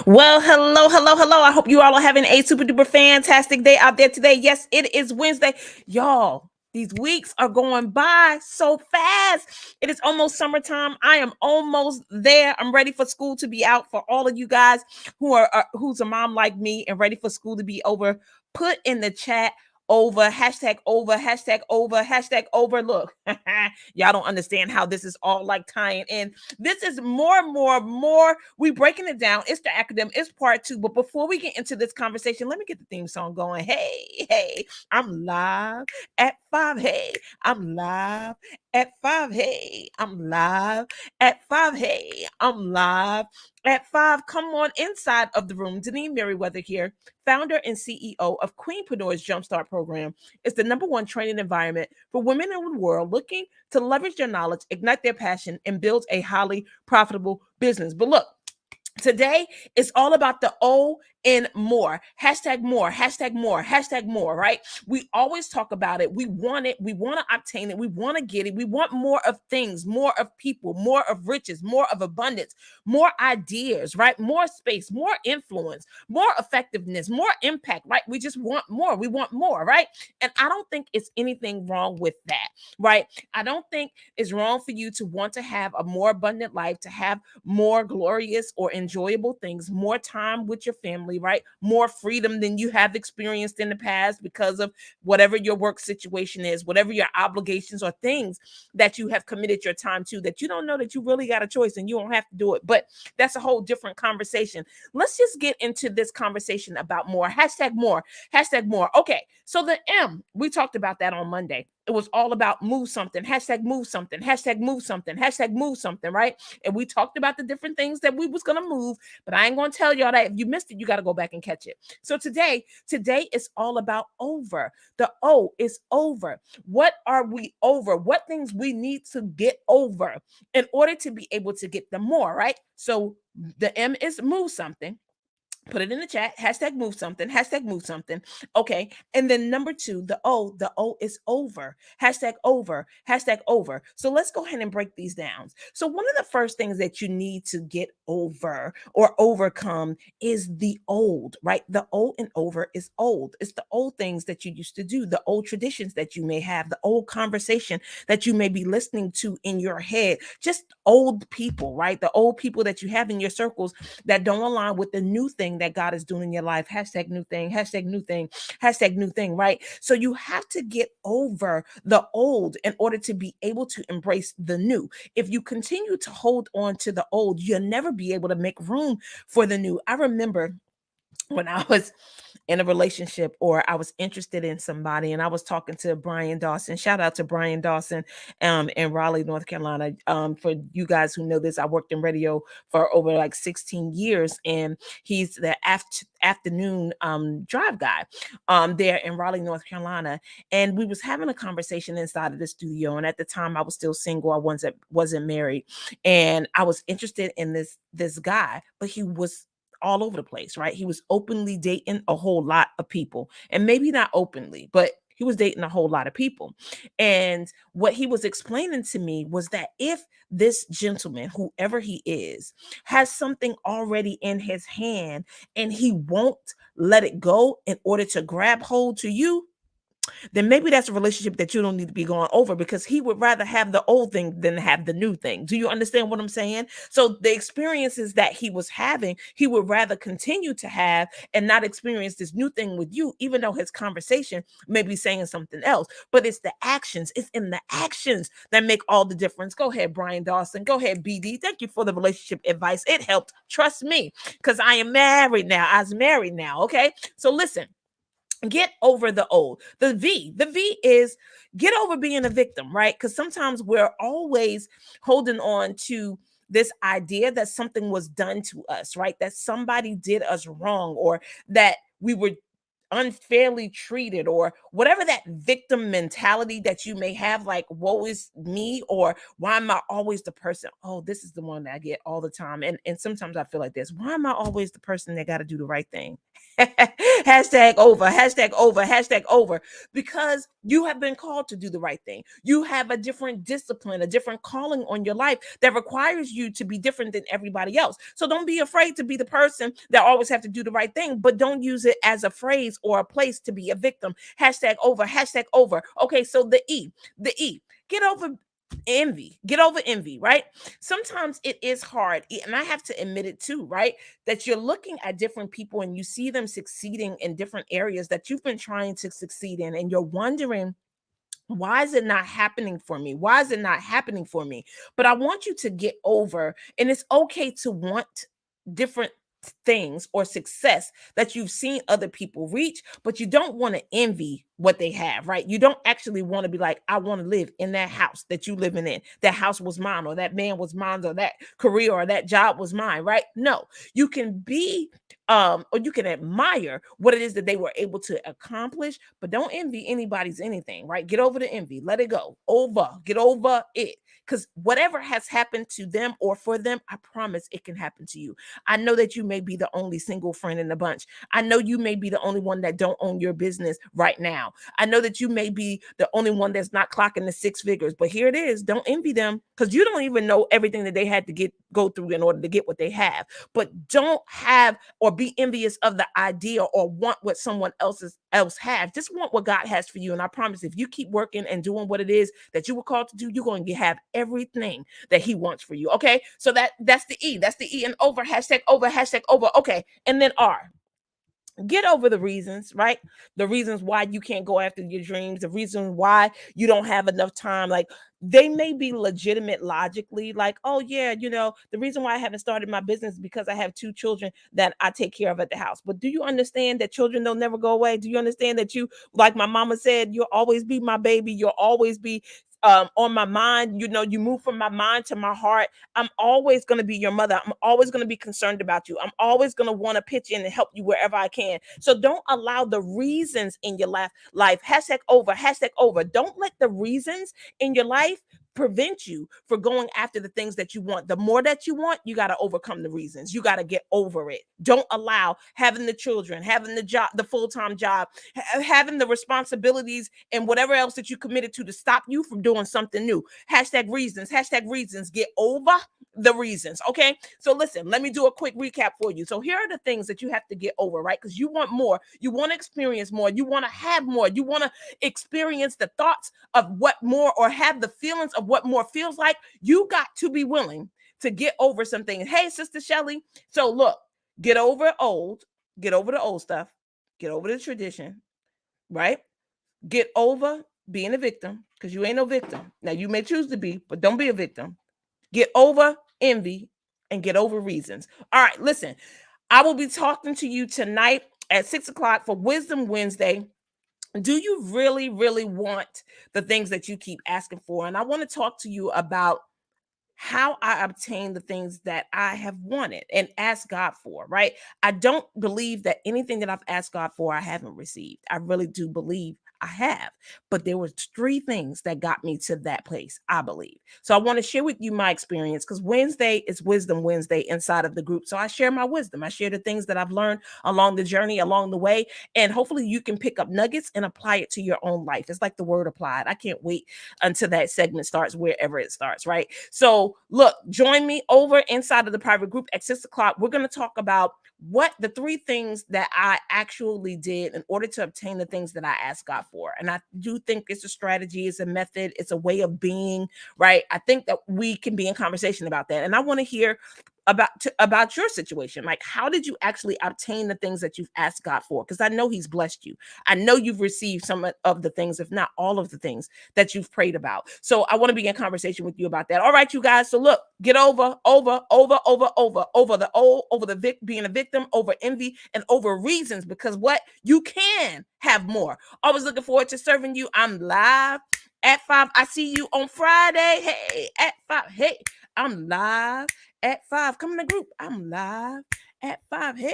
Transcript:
Well, hello, hello, hello. I hope you all are having a super duper fantastic day out there today. Yes, it is Wednesday. Y'all, these weeks are going by so fast. It is almost summertime. I am almost there. I'm ready for school to be out. For all of you guys who's a mom like me and ready for school to be over, put in the chat over, hashtag over, hashtag over, hashtag over. Look, y'all don't understand how this is all like tying in. This is more. We breaking it down. It's the academic. It's part two. But before we get into this conversation, let me get the theme song going. Hey, hey, I'm live at 5. Hey, I'm live at 5. Hey, I'm live at 5. Hey, I'm live at 5. Come on inside of the room. Denise Merriweather here, founder and CEO of Queenpreneur's Jumpstart Program. It's the number one training environment for women in the world looking to leverage their knowledge, ignite their passion, and build a highly profitable business. But look, today is all about the O and more. Hashtag more, hashtag more, hashtag more, right? We always talk about it. We want it. We want to obtain it. We want to get it. We want more of things, more of people, more of riches, more of abundance, more ideas, right? More space, more influence, more effectiveness, more impact, right? We just want more. We want more, right? And I don't think it's anything wrong with that, right? I don't think it's wrong for you to want to have a more abundant life, to have more glorious or enjoyable things, more time with your family, right? More freedom than you have experienced in the past because of whatever your work situation is, whatever your obligations or things that you have committed your time to that you don't know that you really got a choice and you don't have to do it. But that's a whole different conversation. Let's just get into this conversation about more. Hashtag more. Hashtag more. Okay. So the M, we talked about that on Monday. It was all about move something, hashtag move something, hashtag move something, hashtag move something, right? And we talked about the different things that we was gonna move, but I ain't gonna tell y'all that. If you missed it, you got to go back and catch it. So today is all about over. The O is over. What are we over? What things we need to get over in order to be able to get them more, right? So the M is move something. Put it in the chat. Hashtag move something. Hashtag move something. Okay. And then number two, the O is over. Hashtag over. Hashtag over. So let's go ahead and break these down. So one of the first things that you need to get over or overcome is the old, right? The O and over is old. It's the old things that you used to do, the old traditions that you may have, the old conversation that you may be listening to in your head, just old people, right? The old people that you have in your circles that don't align with the new thing that God is doing in your life. Hashtag new thing, hashtag new thing, hashtag new thing, right? So you have to get over the old in order to be able to embrace the new. If you continue to hold on to the old, you'll never be able to make room for the new. I remember when I was in a relationship or I was interested in somebody and I was talking to Brian Dawson. Shout out to Brian Dawson in Raleigh, North Carolina. For you guys who know this, I worked in radio for over like 16 years and he's the afternoon drive guy there in Raleigh, North Carolina. And we was having a conversation inside of the studio. And at the time I was still single. I wasn't married. And I was interested in this guy, but he was all over the place, right? He was openly dating a whole lot of people, and maybe not openly, but he was dating a whole lot of people. And what he was explaining to me was that if this gentleman, whoever he is, has something already in his hand and he won't let it go in order to grab hold to you, then maybe that's a relationship that you don't need to be going over because he would rather have the old thing than have the new thing. Do you understand what I'm saying? So the experiences that he was having, he would rather continue to have and not experience this new thing with you, even though his conversation may be saying something else. But it's the actions, it's in the actions that make all the difference. Go ahead, Brian Dawson. Go ahead, BD. Thank you for the relationship advice. It helped. Trust me, because I am married now. I was married now. Okay. So listen, get over the old. The V is get over being a victim, right? Because sometimes we're always holding on to this idea that something was done to us, right? That somebody did us wrong or that we were unfairly treated, or whatever that victim mentality that you may have, like, woe is me, or why am I always the person? Oh, this is the one that I get all the time. And sometimes I feel like this. Why am I always the person that got to do the right thing? Hashtag over, hashtag over, hashtag over. Because you have been called to do the right thing. You have a different discipline, a different calling on your life that requires you to be different than everybody else. So don't be afraid to be the person that always have to do the right thing, but don't use it as a phrase or a place to be a victim. Hashtag over, hashtag over. Okay, so the E, get over envy, get over envy, right? Sometimes it is hard, and I have to admit it too, right? That you're looking at different people and you see them succeeding in different areas that you've been trying to succeed in, and you're wondering, why is it not happening for me? Why is it not happening for me? But I want you to get over, and it's okay to want different things or success that you've seen other people reach, but you don't want to envy what they have, right? You don't actually want to be like, I want to live in that house that you living in. That house was mine, or that man was mine, or that career or that job was mine, right? No, you can be or you can admire what it is that they were able to accomplish, but don't envy anybody's anything, right? Get over the envy, let it go. Get over it. Because whatever has happened to them or for them, I promise it can happen to you. I know that you may be the only single friend in the bunch. I know you may be the only one that don't own your business right now. I know that you may be the only one that's not clocking the six figures, but here it is. Don't envy them, because you don't even know everything that they had to go through in order to get what they have. But don't have or be envious of the idea or want what someone else has. Just want what God has for you. And I promise, if you keep working and doing what it is that you were called to do, you're going to have everything that He wants for you. Okay, so that's the E. That's the E and over. Hashtag over. Hashtag over. Okay, and then R. Get over the reasons, right? The reasons why you can't go after your dreams, the reason why you don't have enough time. Like, they may be legitimate logically, like, oh yeah, the reason why I haven't started my business is because I have two children that I take care of at the house. But do you understand that children don't never go away? Do you understand that you, like my mama said, you'll always be my baby, you'll always be on my mind? You move from my mind to my heart. I'm always going to be your mother. I'm always going to be concerned about you. I'm always going to want to pitch in and help you wherever I can. So don't allow the reasons in your life. Hashtag over. Hashtag over. Don't let the reasons in your life prevent you from going after the things that you want. The more that you want, you got to overcome the reasons. You got to get over it. Don't allow having the children, having the job, the full-time job, having the responsibilities and whatever else that you committed to stop you from doing something new. Hashtag reasons. Hashtag reasons. Get over the reasons. Okay, so listen, let me do a quick recap for you. So here are the things that you have to get over, right? Because you want more, you want to experience more, you want to have more, you want to experience the thoughts of what more, or have the feelings of what more feels like. You got to be willing to get over some things. Hey, Sister Shelly, so look, get over the old stuff, get over the tradition, right? Get over being a victim, because you ain't no victim. Now, you may choose to be, but don't be a victim. Get over envy and get over reasons. All right, listen, I will be talking to you tonight at 6 o'clock for Wisdom Wednesday. Do you really, really want the things that you keep asking for? And I want to talk to you about how I obtain the things that I have wanted and asked God for, right? I don't believe that anything that I've asked God for, I haven't received. I really do believe I have. But there were three things that got me to that place, I believe. So I want to share with you my experience, because Wednesday is Wisdom Wednesday inside of the group. So I share my wisdom. I share the things that I've learned along the journey, along the way. And hopefully you can pick up nuggets and apply it to your own life. It's like the word applied. I can't wait until that segment starts, wherever it starts, right? So look, join me over inside of the private group at 6 o'clock. We're going to talk about what the three things that I actually did in order to obtain the things that I asked God for. And I do think it's a strategy, it's a method, it's a way of being, right? I think that we can be in conversation about that. And I want to hear about your situation. Like, how did you actually obtain the things that you've asked God for? Because I know He's blessed you. I know you've received some of the things, if not all of the things that you've prayed about. So I want to be in conversation with you about that. All right, you guys. So look, get over the old, over the being a victim, over envy, and over reasons. Because what? You can have more. Always looking forward to serving you. I'm live at 5. I see you on Friday. Hey, at 5. Hey, I'm live at 5. Come in the group. I'm live at 5. Hey.